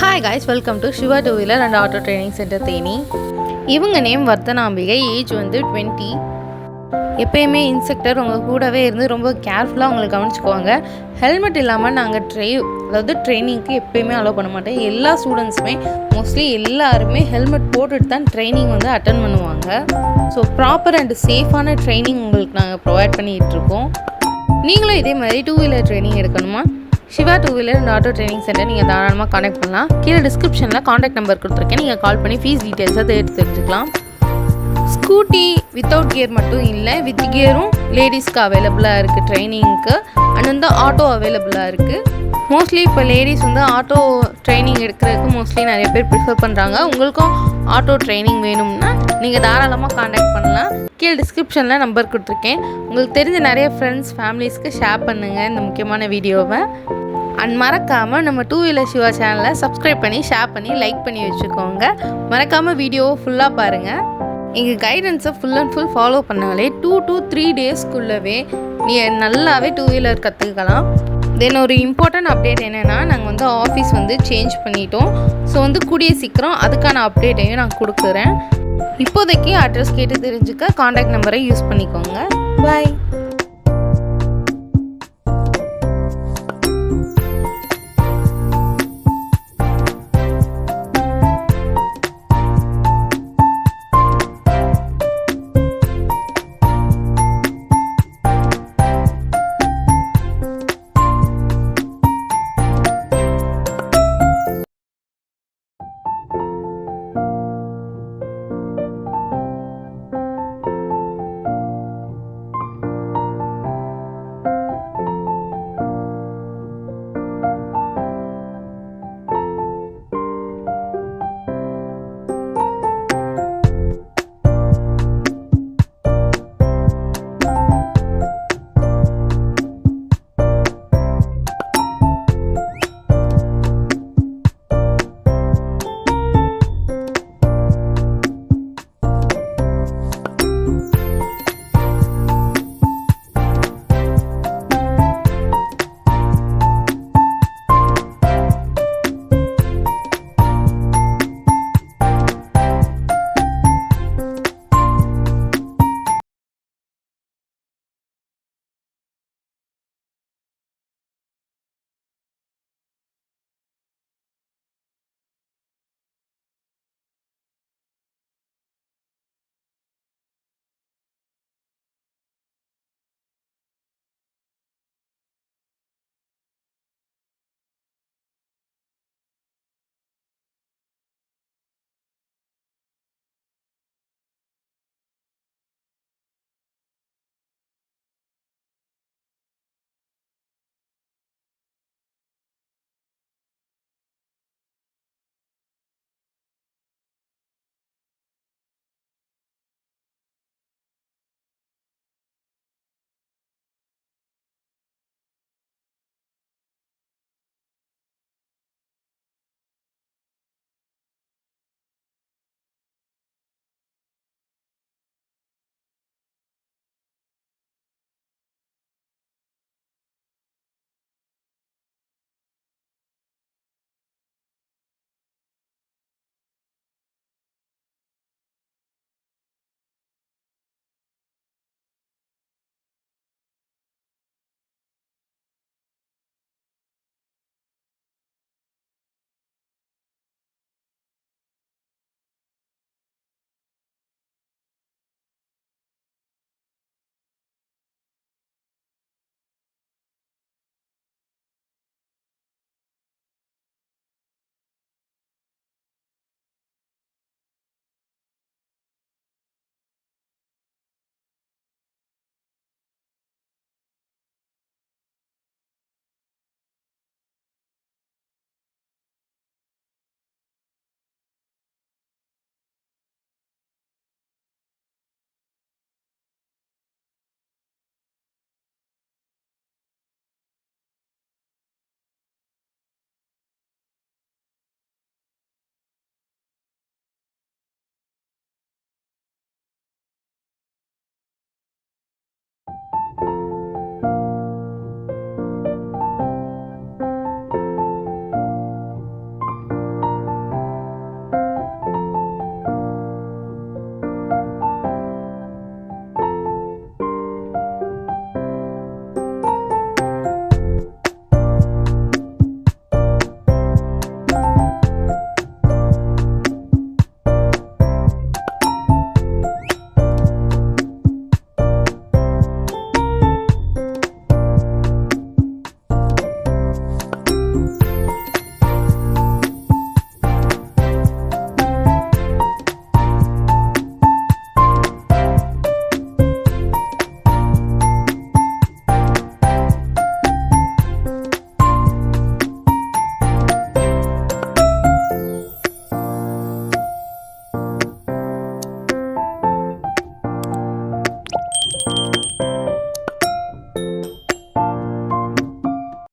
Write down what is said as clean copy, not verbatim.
Hi guys, welcome to Shiva Two-Wheeler and Auto Training Center Theni. இவங்க name வர்த்தனாம்பிகை, age வந்து 20. எப்பயுமே instructor உங்கள் கூடவே இருந்து ரொம்ப கேர்ஃபுல்லாக உங்களை கவனிச்சுக்குவாங்க. ஹெல்மெட் இல்லாமல் நாங்கள் ட்ரைனிங்க்கு எப்பயுமே அலோவ் பண்ண மாட்டோம். எல்லா ஸ்டூடெண்ட்ஸுமே மோஸ்ட்லி எல்லாருமே ஹெல்மெட் போட்டுட்டு தான் ட்ரைனிங் வந்து அட்டன் பண்ணுவாங்க. ஸோ ப்ராப்பர் அண்ட் சேஃபான ட்ரைனிங் உங்களுக்கு நாங்கள் ப்ரொவைட் பண்ணிகிட்ருக்கோம். நீங்களும் இதே மாதிரி டூ வீலர் ட்ரைனிங் எடுக்கணுமா? Siva two wheeler and auto training centre நீங்கள் தாராளமாக கான்டாக்ட் பண்ணலாம். கீழே டிஸ்கிரிப்ஷனில் கான்டாக்ட் நம்பர் கொடுத்துருக்கேன். நீங்கள் கால் பண்ணி ஃபீஸ் டீட்டெயில்ஸை தெரிஞ்சுக்கலாம். ஸ்கூட்டி வித்தவுட் கியர் மட்டும் இல்லை, வித் கியரும் லேடிஸ்க்கு அவைலபிளாக இருக்குது ட்ரைனிங்க்கு. அண்ட் வந்து ஆட்டோ அவைலபிளாக இருக்குது. மோஸ்ட்லி இப்போ லேடிஸ் வந்து ஆட்டோ ட்ரைனிங் எடுக்கிறதுக்கு மோஸ்ட்லி நிறைய பேர் ப்ரிஃபர் பண்ணுறாங்க. உங்களுக்கும் ஆட்டோ ட்ரைனிங் வேணும்னா நீங்கள் தாராளமாக கான்டாக்ட் பண்ணலாம். கீழே டிஸ்கிரிப்ஷனில் நம்பர் கொடுத்துருக்கேன். உங்களுக்கு தெரிஞ்ச நிறைய ஃப்ரெண்ட்ஸ் ஃபேமிலிஸ்க்கு ஷேர் பண்ணுங்கள் இந்த முக்கியமான வீடியோவை. அண்ட் மறக்காமல் நம்ம டூ வீலர் சிவா சேனலை சப்ஸ்கிரைப் பண்ணி ஷேர் பண்ணி லைக் பண்ணி வச்சுக்கோங்க. மறக்காமல் வீடியோவை ஃபுல்லாக பாருங்கள். எங்கள் கைடன்ஸை ஃபுல் அண்ட் ஃபுல் ஃபாலோ பண்ணாலே 2 to 3 டேஸ்க்குள்ளவே நீங்கள் நல்லாவே டூ வீலர் கற்றுக்கலாம். தென் ஒரு இம்பார்ட்டன்ட் அப்டேட் என்னென்னா, நாங்கள் வந்து ஆஃபீஸ் வந்து சேஞ்ச் பண்ணிட்டோம். ஸோ வந்து கூடிய சீக்கிரம் அதுக்கான அப்டேட்டையும் நான் கொடுக்குறேன். இப்போதைக்கு அட்ரஸ் கேட்டு தெரிஞ்சுக்க கான்டாக்ட் நம்பரை யூஸ் பண்ணிக்கோங்க. பாய்.